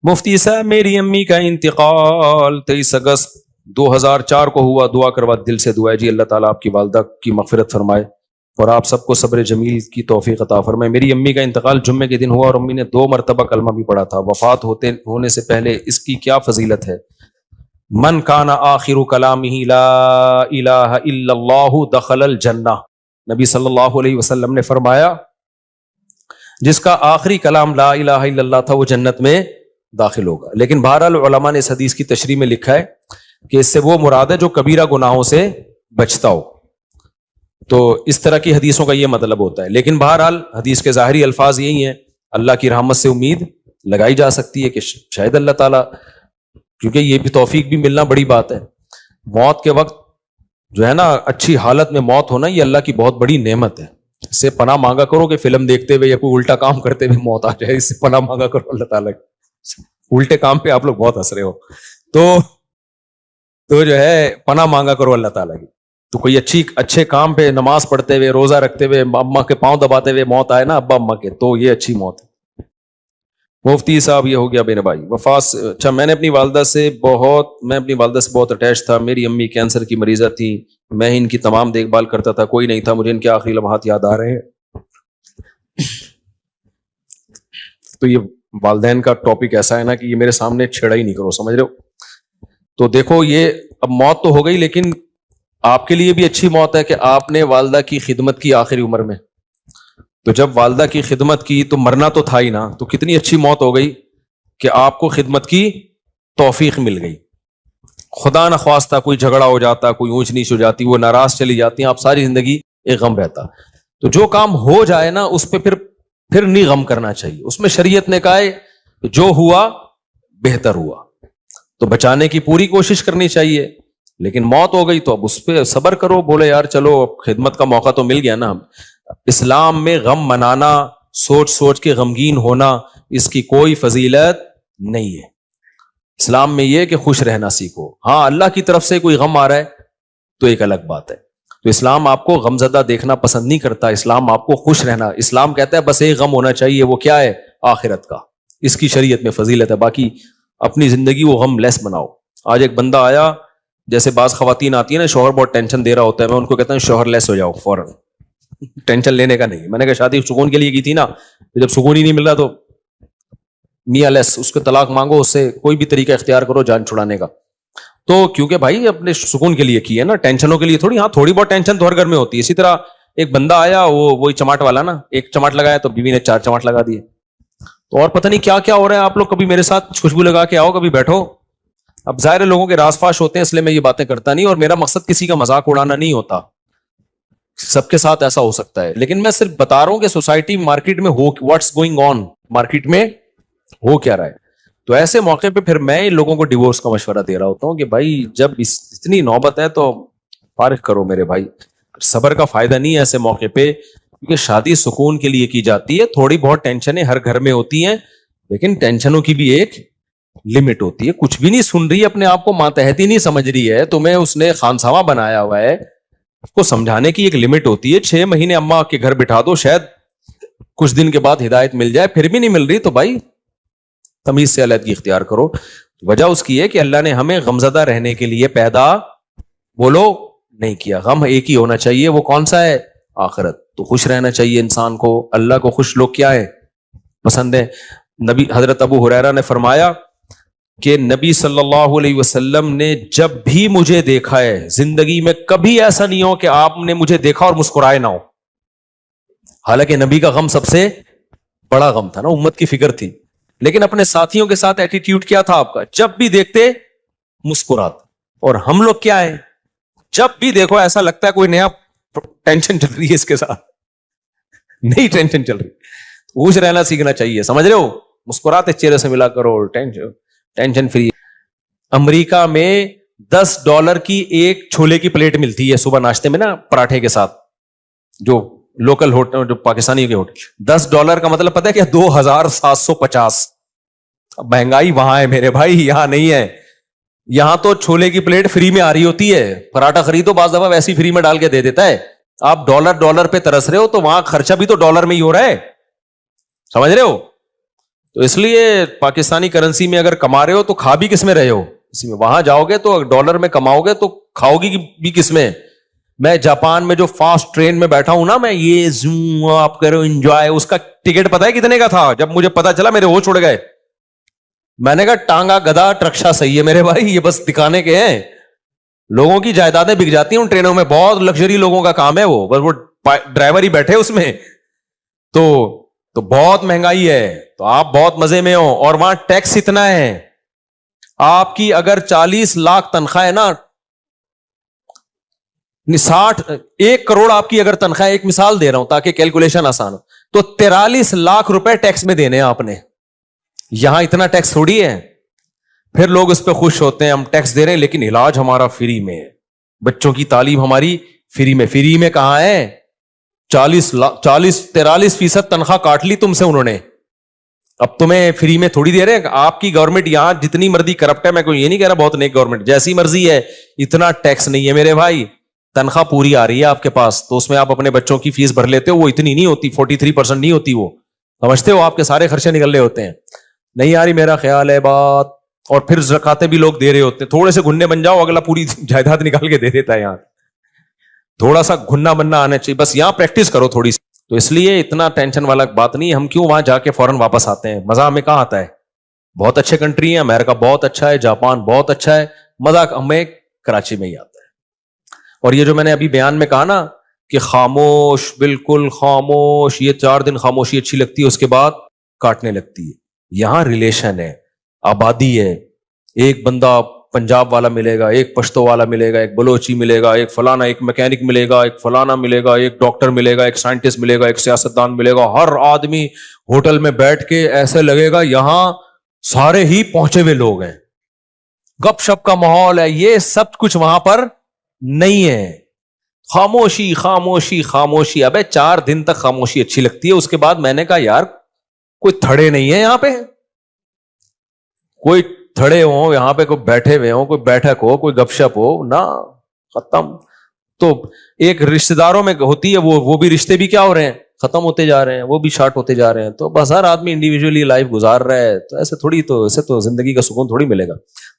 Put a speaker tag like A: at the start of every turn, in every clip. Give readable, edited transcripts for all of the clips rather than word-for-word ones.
A: مفتی صاحب میری امی کا انتقال 23 اگست 2004 کو ہوا. دعا کروا, دل سے دعا ہے جی اللہ تعالیٰ آپ کی والدہ کی مغفرت فرمائے اور آپ سب کو صبر جمیل کی توفیق عطا فرمائے. میری امی کا انتقال جمعے کے دن ہوا اور امی نے 2 مرتبہ کلمہ بھی پڑھا تھا. وفات ہونے سے پہلے اس کی کیا فضیلت ہے؟ من کان آخر کلامہ لا الہ الا اللہ دخل الجنہ. نبی صلی اللہ علیہ وسلم نے فرمایا جس کا آخری کلام لا الہ الا اللہ تھا وہ جنت میں داخل ہوگا. لیکن بہرحال علماء نے اس حدیث کی تشریح میں لکھا ہے کہ اس سے وہ مراد ہے جو کبیرہ گناہوں سے بچتا ہو. تو اس طرح کی حدیثوں کا یہ مطلب ہوتا ہے. لیکن بہرحال حدیث کے ظاہری الفاظ یہی ہیں, اللہ کی رحمت سے امید لگائی جا سکتی ہے کہ شاید اللہ تعالیٰ, کیونکہ یہ بھی توفیق بھی ملنا بڑی بات ہے. موت کے وقت جو ہے نا اچھی حالت میں موت ہونا یہ اللہ کی بہت بڑی نعمت ہے. اس سے پناہ مانگا کرو کہ فلم دیکھتے ہوئے یا کوئی الٹا کام کرتے ہوئے موت آ جائے, اس سے پناہ مانگا کرو اللہ تعالیٰ. الٹے کام پہ آپ لوگ بہت ہنس رہے ہو, تو جو ہے پناہ مانگا کرو اللہ تعالیٰ کی. تو کوئی اچھے کام پہ نماز پڑھتے ہوئے, روزہ رکھتے ہوئے, اما کے پاؤں دباتے ہوئے موت آئے نا ابا اما کے, تو یہ اچھی موت ہے. مفتی صاحب یہ ہو گیا میرے بھائی وفات. اچھا, میں اپنی والدہ سے بہت اٹیچ تھا. میری امی کینسر کی مریضہ تھی, میں ان کی تمام دیکھ بھال کرتا تھا, کوئی نہیں تھا. مجھے ان کے آخری لمحات یاد آ رہے ہیں. تو یہ والدین کا ٹاپک ایسا ہے نا کہ یہ میرے سامنے چھیڑا ہی نہیں کرو, سمجھ رہے ہو. تو دیکھو یہ اب موت تو ہو گئی, لیکن آپ کے لیے بھی اچھی موت ہے کہ آپ نے والدہ کی خدمت کی آخری عمر میں. تو جب والدہ کی خدمت کی تو مرنا تو تھا ہی نا, تو کتنی اچھی موت ہو گئی کہ آپ کو خدمت کی توفیق مل گئی. خدا نخواستہ کوئی جھگڑا ہو جاتا, کوئی اونچ نیچ ہو جاتی, وہ ناراض چلی جاتی ہیں, آپ ساری زندگی ایک غم رہتا. تو جو کام ہو جائے نا اس پہ پھر نہیں غم کرنا چاہیے. اس میں شریعت نے کہا ہے جو ہوا بہتر ہوا, تو بچانے کی پوری کوشش کرنی چاہیے. لیکن موت ہو گئی تو اب اس پہ صبر کرو, بولے یار چلو خدمت کا موقع تو مل گیا نا. اسلام میں غم منانا, سوچ کے غمگین ہونا, اس کی کوئی فضیلت نہیں ہے. اسلام میں یہ کہ خوش رہنا سیکھو. ہاں اللہ کی طرف سے کوئی غم آ رہا ہے تو ایک الگ بات ہے. تو اسلام آپ کو غمزدہ دیکھنا پسند نہیں کرتا, اسلام آپ کو خوش رہنا. اسلام کہتا ہے بس ایک غم ہونا چاہیے, وہ کیا ہے؟ آخرت کا. اس کی شریعت میں فضیلت ہے. باقی اپنی زندگی وہ غم لیس بناؤ. آج ایک بندہ آیا, جیسے بعض خواتین آتی ہیں نا, شوہر بہت ٹینشن دے رہا ہوتا ہے, میں ان کو کہتا ہوں شوہر لیس ہو جاؤ فوراً, ٹینشن لینے کا نہیں. میں نے کہا شادی سکون کے لیے کی تھی نا, جب سکون ہی نہیں مل رہا تو میاں لیس, اس کو طلاق مانگو, اس سے کوئی بھی طریقہ اختیار کرو جان چھڑانے کا. تو کیونکہ بھائی اپنے سکون کے لیے کی ہے نا, ٹینشنوں کے لیے تھوڑی. ہاں تھوڑی بہت ٹینشن تو ہر گھر میں ہوتی ہے. اسی طرح ایک بندہ آیا, وہی چماٹ والا نا, ایک چماٹ لگایا تو بیوی نے 4 چماٹ لگا دیے. تو اور پتہ نہیں کیا کیا ہو رہا ہے. آپ لوگ کبھی میرے ساتھ خوشبو لگا کے آؤ, کبھی بیٹھو. اب ظاہر لوگوں کے راز فاش ہوتے ہیں, اس لیے میں یہ باتیں کرتا نہیں, اور میرا مقصد کسی کا مذاق اڑانا نہیں ہوتا. سب کے ساتھ ایسا ہو سکتا ہے, لیکن میں صرف بتا رہا ہوں کہ سوسائٹی مارکیٹ میں ہو, واٹس گوئنگ آن, مارکیٹ میں ہو کیا رہا ہے. تو ایسے موقع پہ پھر میں ان لوگوں کو ڈیورس کا مشورہ دے رہا ہوتا ہوں کہ بھائی جب اتنی نوبت ہے تو فارغ کرو میرے بھائی. صبر کا فائدہ نہیں ہے ایسے موقع پہ, کیونکہ شادی سکون کے لیے کی جاتی ہے. تھوڑی بہت ٹینشنیں ہر گھر میں ہوتی ہیں, لیکن ٹینشنوں کی بھی ایک لمٹ ہوتی ہے. کچھ بھی نہیں سن رہی, اپنے آپ کو ماتحتی نہیں سمجھ رہی ہے, تمہیں اس نے خانسامہ بنایا ہوا ہے. اس کو سمجھانے کی ایک لمٹ ہوتی ہے. 6 مہینے اماں کے گھر بٹھا دو, شاید کچھ دن کے بعد ہدایت مل جائے, پھر بھی نہیں مل رہی تو بھائی تمیز سے علیحدگی اختیار کرو. وجہ اس کی ہے کہ اللہ نے ہمیں غمزدہ رہنے کے لیے پیدا بولو نہیں کیا. غم ایک ہی ہونا چاہیے, وہ کون سا ہے؟ آخرت. تو خوش رہنا چاہیے انسان کو. اللہ کو خوش لوگ کیا ہے؟ پسند ہے. نبی حضرت ابو ہریرہ نے فرمایا کہ نبی صلی اللہ علیہ وسلم نے جب بھی مجھے دیکھا ہے زندگی میں, کبھی ایسا نہیں ہو کہ آپ نے مجھے دیکھا اور مسکرائے نہ ہو. حالانکہ نبی کا غم سب سے بڑا غم تھا نا, امت کی فکر تھی. لیکن اپنے ساتھیوں کے ساتھ ایٹیٹیوڈ کیا تھا آپ کا؟ جب بھی دیکھتے مسکرات. اور ہم لوگ کیا ہیں, جب بھی دیکھو ایسا لگتا ہے کوئی نیا ٹینشن چل رہی ہے اس کے ساتھ, نئی ٹینشن چل رہی. خوش رہنا سیکھنا چاہیے, سمجھ رہے ہو. مسکراتے چہرے سے ملا کرو, ٹینشن فری. امریکہ میں $10 کی ایک چھولے کی پلیٹ ملتی ہے صبح ناشتے میں نا, پراٹھے کے ساتھ. جو لوکل ہوٹل, جو پاکستانی کے ہوٹل, $10 کا مطلب پتہ ہے کیا؟ 2750. مہنگائی وہاں ہے میرے بھائی, یہاں نہیں ہے. یہاں تو چھولے کی پلیٹ فری میں آ رہی ہوتی ہے. پراٹھا خریدو, بعض دفعہ ویسی فری میں ڈال کے دے دیتا ہے. آپ ڈالر پہ ترس رہے ہو, تو وہاں خرچہ بھی تو ڈالر میں ہی ہو رہا ہے, سمجھ رہے ہو. تو اس لیے پاکستانی کرنسی میں اگر کما رہے ہو تو کھا بھی کس میں رہے ہو اسی میں. وہاں جاؤ گے تو ڈالر میں کماؤ گے تو کھاؤ گی بھی کس میں. میں جاپان میں جو فاسٹ ٹرین میں بیٹھا ہوں نا, میں یہ زوم آپ کرو انجوائے, اس کا ٹکٹ پتا ہے کتنے کا تھا؟ جب مجھے پتا چلا میرے ہوش اڑ گئے. میں نے کہا ٹانگا گدا ٹرکشا صحیح ہے میرے بھائی, یہ بس دکھانے کے ہیں. لوگوں کی جائیدادیں بک جاتی ہیں ان ٹرینوں میں, بہت لگژری لوگوں کا کام ہے وہ, بس وہ ڈرائیور ہی بیٹھے اس میں. تو بہت مہنگائی ہے, تو آپ بہت مزے میں ہو. اور وہاں ٹیکس اتنا ہے, آپ کی اگر 40 لاکھ تنخواہ ہے نا, 1 کروڑ آپ کی اگر تنخواہ, ایک مثال دے رہا ہوں تاکہ کیلکولیشن آسان ہو, تو 43 لاکھ روپے ٹیکس میں دینے ہیں آپ نے. یہاں اتنا ٹیکس تھوڑی ہے. پھر لوگ اس پہ خوش ہوتے ہیں, ہم ٹیکس دے رہے ہیں لیکن علاج ہمارا فری میں ہے, بچوں کی تعلیم ہماری فری میں. فری میں کہاں ہے؟ 43% تنخواہ کاٹ لی تم سے انہوں نے, اب تمہیں فری میں تھوڑی دے رہے ہیں. آپ کی گورنمنٹ یہاں جتنی مرضی کرپٹ ہے, میں کوئی یہ نہیں کہہ رہا بہت نیک گورنمنٹ, جیسی مرضی ہے, اتنا ٹیکس نہیں ہے میرے بھائی. تنخواہ پوری آ رہی ہے آپ کے پاس, تو اس میں آپ اپنے بچوں کی فیس بھر لیتے ہو, وہ اتنی نہیں ہوتی, 43% نہیں ہوتی, وہ سمجھتے ہو آپ کے سارے خرچے نکل رہے ہوتے ہیں. نہیں آ رہی میرا خیال ہے بات. اور پھر زکاتیں بھی لوگ دے رہے ہوتے ہیں, تھوڑے سے گھننے بن جاؤ, اگلا پوری جائیداد نکال کے دے دیتا ہے. یہاں تھوڑا سا گھننا بننا آنا چاہیے, بس یہاں پریکٹس کرو تھوڑی سی. تو اس لیے اتنا ٹینشن والا بات نہیں. ہم کیوں وہاں جا کے فوراً واپس آتے ہیں؟ مزہ ہمیں کہاں آتا ہے؟ بہت اچھے کنٹری ہیں, امریکہ بہت اچھا ہے, جاپان بہت اچھا ہے, مزہ ہمیں کراچی میں ہی آتا ہے. اور یہ جو میں نے ابھی بیان میں کہا نا کہ خاموش, بالکل خاموش, یہ 4 دن خاموشی اچھی لگتی ہے, اس کے بعد کاٹنے لگتی ہے. یہاں ریلیشن ہے, آبادی ہے. ایک بندہ پنجاب والا ملے گا, ایک پشتو والا ملے گا, ایک بلوچی ملے گا, ایک فلانا, ایک میکینک ملے گا, ایک فلانا ملے گا, ایک ڈاکٹر ملے گا, ایک سائنٹسٹ ملے گا, ایک سیاستدان ملے گا. ہر آدمی ہوٹل میں بیٹھ کے ایسے لگے گا یہاں سارے ہی پہنچے ہوئے لوگ ہیں, گپ شپ کا ماحول ہے. یہ سب کچھ وہاں پر نہیں ہے. خاموشی خاموشی خاموشی. ابے 4 دن تک خاموشی اچھی لگتی ہے, اس کے بعد میں نے کہا یار کوئی تھڑے نہیں ہے یہاں پہ, کوئی تھڑے ہوں یہاں پہ, کوئی بیٹھے ہوئے ہوں, کوئی بیٹھک ہو, کوئی گپ شپ ہو نا, ختم. تو ایک رشتہ داروں میں ہوتی ہے وہ بھی رشتے بھی کیا ہو رہے ہیں, ختم ہوتے جا رہے ہیں, وہ بھی شارٹ ہوتے جا رہے ہیں. تو بس ہر آدمی انڈیویجولی لائف گزار رہا ہے, تو ایسے تھوڑی, تو ایسے تو زندگی کا سکون تھوڑی ملے گا.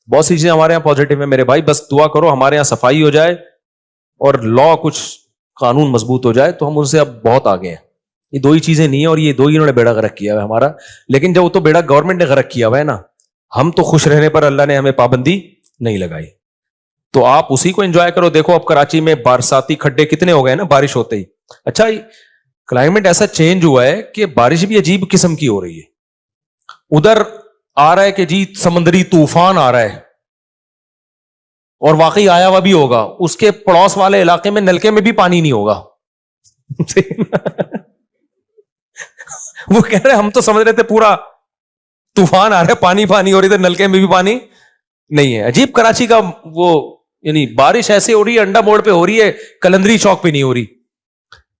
A: بہت سی چیزیں ہمارے یہاں پازیٹیو ہے میرے بھائی, بس دعا کرو ہمارے یہاں صفائی ہو جائے اور لا کچھ قانون مضبوط ہو جائے, تو ہم ان سے اب بہت آگے ہیں. یہ 2 ہی چیزیں نہیں ہیں, اور یہ 2 ہی انہوں نے بیڑا غرق کیا ہوا ہے ہمارا. لیکن جب وہ تو بیڑا گورنمنٹ نے غرق کیا ہوا ہے نا, ہم تو خوش رہنے پر اللہ نے ہمیں پابندی نہیں لگائی. تو آپ اسی کو انجوائے کرو. دیکھو اب کراچی میں برساتی کھڈے کتنے ہو گئے نا بارش ہوتے ہی. اچھا کلائمیٹ ایسا چینج ہوا ہے کہ بارش بھی عجیب قسم کی ہو رہی ہے. ادھر آ رہا ہے کہ جی سمندری طوفان آ رہا ہے, اور واقعی آیا ہوا بھی ہوگا. اس کے پڑوس والے علاقے میں نلکے میں بھی پانی نہیں ہوگا. وہ کہہ رہے ہم تو سمجھ رہے تھے پورا طوفان آ رہا ہے, پانی پانی ہو رہی تھی, نلکے میں بھی پانی نہیں ہے. عجیب کراچی کا وہ, یعنی بارش ایسے ہو رہی ہے, انڈا موڑ پہ ہو رہی ہے, کلندری چوک پہ نہیں ہو رہی.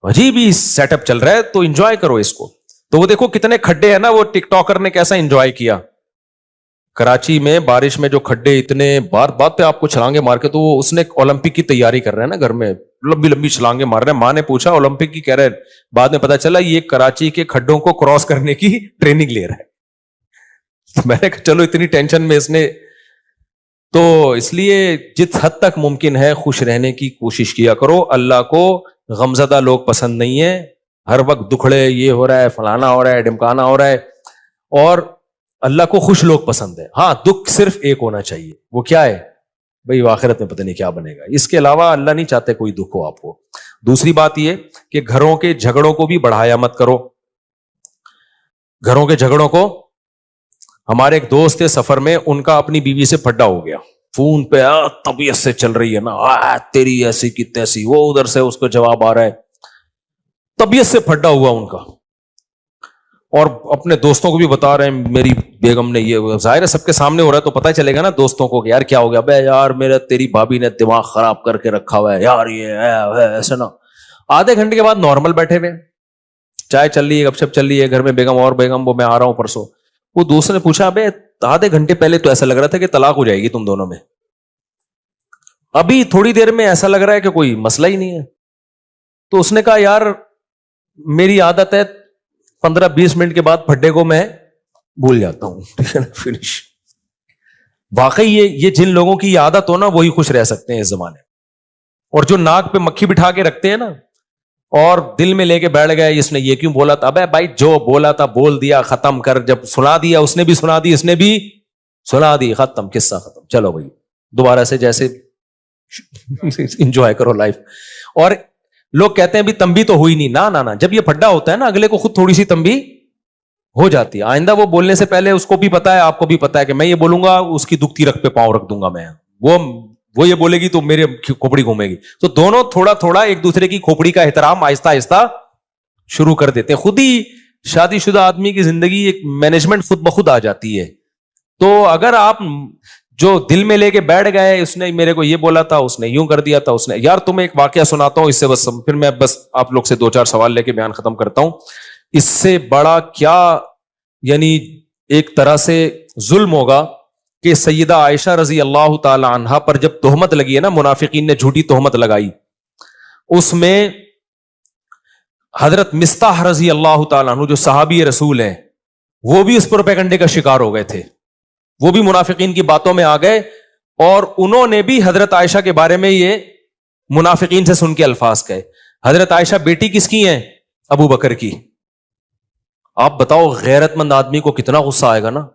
A: عجیب ہی سیٹ اپ چل رہا ہے. تو انجوائے کرو اس کو. تو وہ دیکھو کتنے کھڈے ہیں نا, وہ ٹک ٹاکر نے کیسا انجوائے کیا کراچی میں بارش میں. جو کھڈے اتنے بات پہ آپ کو چھلانگے مار کے, تو اس نے اولمپک کی تیاری کر رہے ہیں نا گھر میں, لمبی لمبی چھلانگے مار رہے ہیں. ماں نے پوچھا اولمپک کی, کہہ رہے بعد میں پتا چلا یہ کراچی کے کھڈوں کو کراس کرنے کی ٹریننگ لے رہا ہے. میں نے کہا چلو اتنی ٹینشن میں اس نے. تو اس لیے جس حد تک ممکن ہے خوش رہنے کی کوشش کیا کرو. اللہ کو غمزدہ لوگ پسند نہیں ہے, ہر وقت دکھڑے, یہ ہو رہا ہے, فلانا ہو رہا ہے, ڈمکانا ہو رہا ہے. اور اللہ کو خوش لوگ پسند ہے. ہاں دکھ صرف ایک ہونا چاہیے, وہ کیا ہے بھئی, آخرت میں پتہ نہیں کیا بنے گا. اس کے علاوہ اللہ نہیں چاہتے کوئی دکھ ہو آپ کو. دوسری بات یہ کہ گھروں کے جھگڑوں کو بھی بڑھایا مت کرو. گھروں کے جھگڑوں کو, ہمارے ایک دوست تھے سفر میں, ان کا اپنی بیوی سے پھڈا ہو گیا فون پہ, طبیعت سے چل رہی ہے نا, تیری ایسی کی تیسی. وہ ادھر سے اس کو جواب آ رہا ہے, طبیعت سے پھڈا ہوا ان کا. اور اپنے دوستوں کو بھی بتا رہے ہیں میری بیگم نے یہ. ظاہر ہے سب کے سامنے ہو رہا ہے تو پتہ چلے گا نا دوستوں کو کہ یار کیا ہو گیا. بے یار میرا تیری بھابھی نے دماغ خراب کر کے رکھا ہوا ہے یار, یہ ایسے نا. آدھے گھنٹے کے بعد نارمل بیٹھے ہوئے, چائے چل رہی ہے, گپ شپ چل رہی ہے گھر میں. بیگم اور بیگم, وہ میں آ رہا ہوں پرسوں. وہ دوست نے پوچھا ابے آدھے گھنٹے پہلے تو ایسا لگ رہا تھا کہ طلاق ہو جائے گی تم دونوں میں, ابھی تھوڑی دیر میں ایسا لگ رہا ہے کہ کوئی مسئلہ ہی نہیں ہے. تو اس نے کہا یار میری عادت ہے 15-20 منٹ کے بعد پھڈے کو میں بھول جاتا ہوں, ٹھیک ہے نا, فنش. واقعی یہ جن لوگوں کی عادت ہو نا وہی خوش رہ سکتے ہیں اس زمانے میں. اور جو ناک پہ مکھی بٹھا کے رکھتے ہیں نا اور دل میں لے کے بیٹھ گئے اس نے یہ کیوں بولا تھا, ابے بھائی جو بولا تھا بول دیا, ختم کر, جب سنا دیا اس نے بھی سنا دی, اس نے بھی سنا دی, ختم, قصہ ختم, چلو بھائی دوبارہ سے جیسے انجوائے کرو لائف. اور لوگ کہتے ہیں بھی تنبیہ تو ہوئی نہیں, نہ جب یہ پھڈا ہوتا ہے نا اگلے کو خود تھوڑی سی تنبیہ ہو جاتی ہے. آئندہ وہ بولنے سے پہلے اس کو بھی پتا ہے, آپ کو بھی پتا ہے کہ میں یہ بولوں گا اس کی دکھتی رکھ پہ پاؤں رکھ دوں گا میں, وہ یہ بولے گی تو میرے کھوپڑی گھومے گی. تو دونوں تھوڑا تھوڑا ایک دوسرے کی کھوپڑی کا احترام آہستہ آہستہ شروع کر دیتے ہیں. خود ہی شادی شدہ آدمی کی زندگی ایک مینجمنٹ خود بخود آ جاتی ہے. تو اگر آپ جو دل میں لے کے بیٹھ گئے, اس نے میرے کو یہ بولا تھا, اس نے یوں کر دیا تھا, اس نے, یار تمہیں ایک واقعہ سناتا ہوں اس سے بس پھر میں بس آپ لوگ سے 2-4 سوال لے کے بیان ختم کرتا ہوں. اس سے بڑا کیا یعنی ایک طرح سے ظلم ہوگا کہ سیدہ عائشہ رضی اللہ تعالی عنہا پر جب تہمت لگی ہے نا, منافقین نے جھوٹی تہمت لگائی, اس میں حضرت مستح رضی اللہ تعالی عنہ جو صحابی رسول ہیں وہ بھی اس پروپیگنڈے کا شکار ہو گئے تھے. وہ بھی منافقین کی باتوں میں آ گئے اور انہوں نے بھی حضرت عائشہ کے بارے میں یہ منافقین سے سن کے الفاظ کہے. حضرت عائشہ بیٹی کس کی ہیں؟ ابو بکر کی. آپ بتاؤ غیرت مند آدمی کو کتنا غصہ آئے گا نا.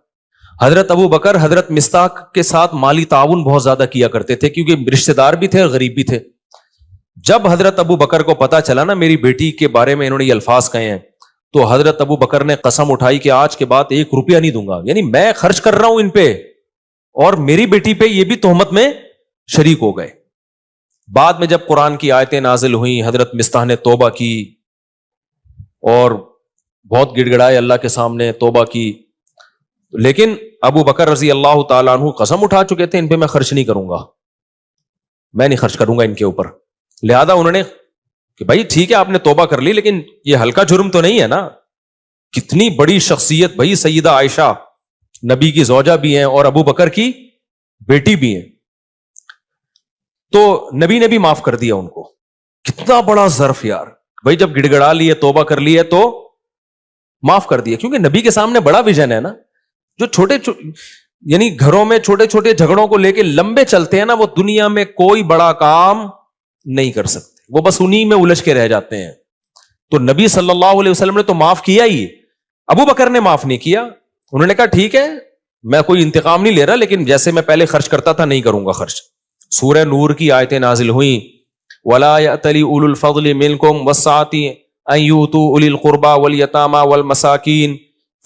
A: حضرت ابو بکر حضرت مستح کے ساتھ مالی تعاون بہت زیادہ کیا کرتے تھے کیونکہ رشتہ دار بھی تھے اور غریب بھی تھے. جب حضرت ابو بکر کو پتا چلا نا میری بیٹی کے بارے میں انہوں نے یہ الفاظ کہے ہیں, تو حضرت ابو بکر نے قسم اٹھائی کہ آج کے بعد 1 روپیہ نہیں دوں گا, یعنی میں خرچ کر رہا ہوں ان پہ اور میری بیٹی پہ یہ بھی تہمت میں شریک ہو گئے. بعد میں جب قرآن کی آیتیں نازل ہوئیں, حضرت مستح نے توبہ کی اور بہت گڑ گڑائے اللہ کے سامنے, توبہ کی, لیکن ابو بکر رضی اللہ تعالیٰ عنہ قسم اٹھا چکے تھے ان پہ میں خرچ نہیں کروں گا, میں نہیں خرچ کروں گا ان کے اوپر. لہذا انہوں نے کہ بھائی ٹھیک ہے آپ نے توبہ کر لی لیکن یہ ہلکا جرم تو نہیں ہے نا. کتنی بڑی شخصیت بھائی, سیدہ عائشہ نبی کی زوجہ بھی ہیں اور ابو بکر کی بیٹی بھی ہیں, تو نبی نے بھی معاف کر دیا ان کو. کتنا بڑا ظرف یار بھائی, جب گڑ گڑا لیے توبہ کر لی ہے تو معاف کر دیا, کیونکہ نبی کے سامنے بڑا ویژن ہے نا. جو چھوٹے یعنی گھروں میں چھوٹے چھوٹے جھگڑوں کو لے کے لمبے چلتے ہیں نا, وہ دنیا میں کوئی بڑا کام نہیں کر سکتے, وہ بس انہی میں الجھ کے رہ جاتے ہیں. تو نبی صلی اللہ علیہ وسلم نے تو معاف کیا ہی, ابو بکر نے معاف نہیں کیا. انہوں نے کہا ٹھیک ہے میں کوئی انتقام نہیں لے رہا, لیکن جیسے میں پہلے خرچ کرتا تھا نہیں کروں گا خرچ. سورہ نور کی آیتیں نازل ہوئیں, وَلَا يَأْتَلِ أُولُو الْفَضْلِ مِنْكُمْ وَالسَّعَةِ أَنْ يُؤْتُوا أُولِي الْقُرْبَى وَالْيَتَامَى وَالْمَسَاكِينَ.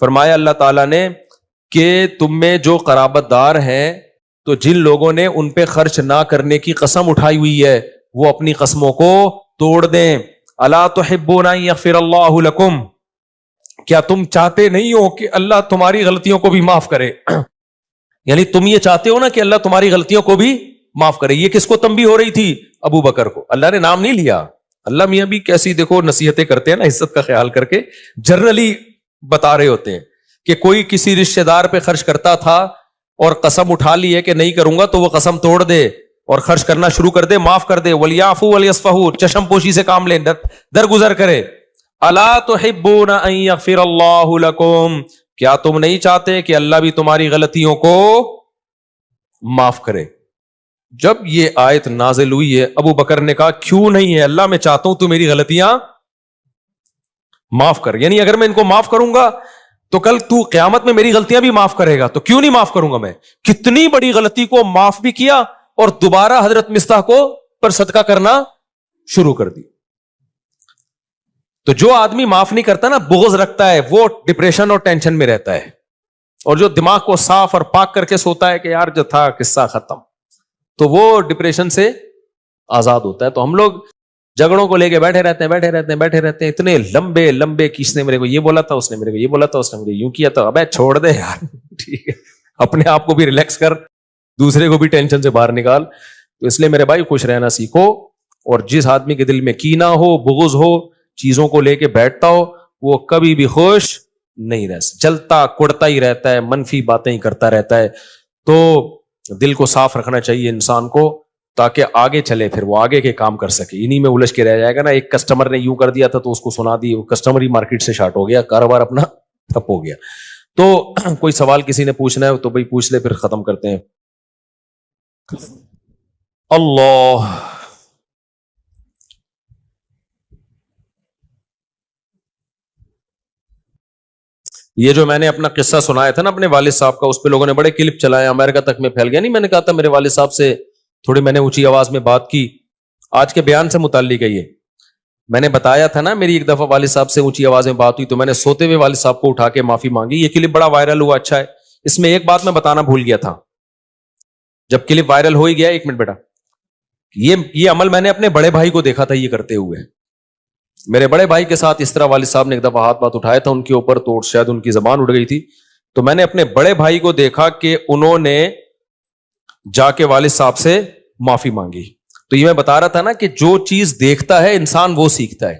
A: فرمایا اللہ تعالیٰ نے کہ تم میں جو قرابت دار ہیں تو جن لوگوں نے ان پہ خرچ نہ کرنے کی قسم اٹھائی ہوئی ہے وہ اپنی قسموں کو توڑ دیں. الا تحبون ان یغفر اللہ لکم, کیا تم چاہتے نہیں ہو کہ اللہ تمہاری غلطیوں کو بھی معاف کرے؟ یعنی تم یہ چاہتے ہو نا کہ اللہ تمہاری غلطیوں کو بھی معاف کرے. یہ کس کو تنبیہ ہو رہی تھی؟ ابو بکر کو. اللہ نے نام نہیں لیا. اللہ میاں بھی کیسی دیکھو نصیحتیں کرتے ہیں نا, عزت کا خیال کر کے جنرلی بتا رہے ہوتے ہیں کہ کوئی کسی رشتہ دار پہ خرچ کرتا تھا اور قسم اٹھا لی ہے کہ نہیں کروں گا, تو وہ قسم توڑ دے اور خرچ کرنا شروع کر دے, معاف کر دے. وَلْيَعْفُوا وَلْيَصْفَحُوا, چشم پوشی سے کام لیں, درگزر کرے. الا تحبون ان یغفر اللہ لکم, کیا تم نہیں چاہتے کہ اللہ بھی تمہاری غلطیوں کو معاف کرے؟ جب یہ آیت نازل ہوئی ہے ابو بکر نے کہا کیوں نہیں ہے اللہ, میں چاہتا ہوں تو میری غلطیاں معاف کر, یعنی اگر میں ان کو معاف کروں گا تو کل تو قیامت میں میری غلطیاں بھی معاف کرے گا, تو کیوں نہیں معاف کروں گا میں. کتنی بڑی غلطی کو معاف بھی کیا اور دوبارہ حضرت مستح کو پر صدقہ کرنا شروع کر دی. تو جو آدمی معاف نہیں کرتا نا, بغض رکھتا ہے, وہ ڈپریشن اور ٹینشن میں رہتا ہے. اور جو دماغ کو صاف اور پاک کر کے سوتا ہے کہ یار جو تھا قصہ ختم, تو وہ ڈپریشن سے آزاد ہوتا ہے. تو ہم لوگ جھگڑوں کو لے کے بیٹھے رہتے ہیں اتنے لمبے لمبے, کس نے میرے کو یہ بولا تھا, اس نے میرے کو یہ بولا تھا, اس نے مجھے یوں کیا تھا. ابے چھوڑ دے یار, ٹھیک ہے اپنے آپ کو بھی ریلیکس کر, دوسرے کو بھی ٹینشن سے باہر نکال. تو اس لیے میرے بھائی خوش رہنا سیکھو, اور جس آدمی کے دل میں کینہ ہو, بغض ہو, چیزوں کو لے کے بیٹھتا ہو, وہ کبھی بھی خوش نہیں رہ سکتا, جلتا کڑتا ہی رہتا ہے, منفی باتیں ہی کرتا رہتا ہے. تو دل کو صاف رکھنا چاہیے انسان کو تاکہ آگے چلے, پھر وہ آگے کے کام کر سکے. انہی میں الجھ کے رہ جائے گا نا. ایک کسٹمر نے یوں کر دیا تھا تو اس کو سنا دی, وہ کسٹمر ہی مارکیٹ سے شارٹ ہو گیا, کاروبار اپنا ٹھپ ہو گیا. تو کوئی سوال کسی نے پوچھنا ہے تو بھائی پوچھ لے, پھر ختم کرتے ہیں. اللہ, یہ جو میں نے اپنا قصہ سنایا تھا نا اپنے والد صاحب کا, اس پہ لوگوں نے بڑے کلپ چلائے, امریکہ تک میں پھیل گیا. نہیں, میں نے کہا تھا میرے والد صاحب سے تھوڑی میں نے اونچی آواز میں بات کی, آج کے بیان سے متعلق ہے یہ. میں نے بتایا تھا نا میری ایک دفعہ والد صاحب سے اونچی آواز میں بات ہوئی تو میں نے سوتے ہوئے والد صاحب کو اٹھا کے معافی مانگی. یہ کلپ بڑا وائرل ہوا, اچھا ہے. اس میں ایک بات میں بتانا بھول گیا تھا, جب کلپ وائرل ہو ہی گیا, ایک منٹ بیٹا, یہ عمل میں نے اپنے بڑے بھائی کو دیکھا تھا یہ کرتے ہوئے. میرے بڑے بھائی کے ساتھ اس طرح والد صاحب نے ایک دفعہ ہاتھ بات اٹھایا تھا ان کے اوپر, تو شاید ان کی زبان اڑ گئی تھی. تو میں نے اپنے بڑے بھائی کو دیکھا کہ انہوں نے جا کے والد صاحب سے معافی مانگی. تو یہ میں بتا رہا تھا نا کہ جو چیز دیکھتا ہے انسان وہ سیکھتا ہے.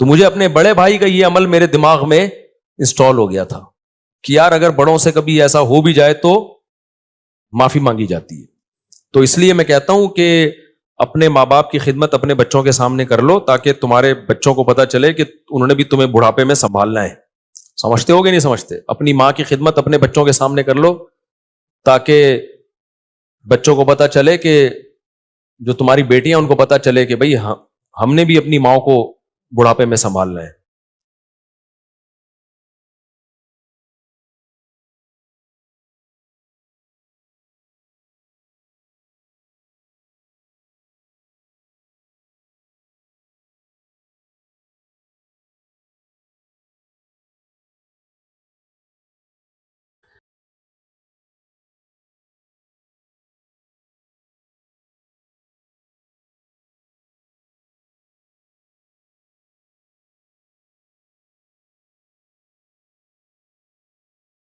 A: تو مجھے اپنے بڑے بھائی کا یہ عمل میرے دماغ میں انسٹال ہو گیا تھا کہ یار اگر بڑوں سے کبھی ایسا ہو بھی جائے تو معافی مانگی جاتی ہے. تو اس لیے میں کہتا ہوں کہ اپنے ماں باپ کی خدمت اپنے بچوں کے سامنے کر لو, تاکہ تمہارے بچوں کو پتا چلے کہ انہوں نے بھی تمہیں بڑھاپے میں سنبھالنا ہے. سمجھتے ہو گے نہیں سمجھتے؟ اپنی ماں کی خدمت اپنے بچوں کے سامنے کر لو تاکہ بچوں کو پتا چلے کہ جو تمہاری بیٹیاں ان کو پتا چلے کہ بھائی ہم نے بھی اپنی ماں کو بڑھاپے میں سنبھالنا ہے.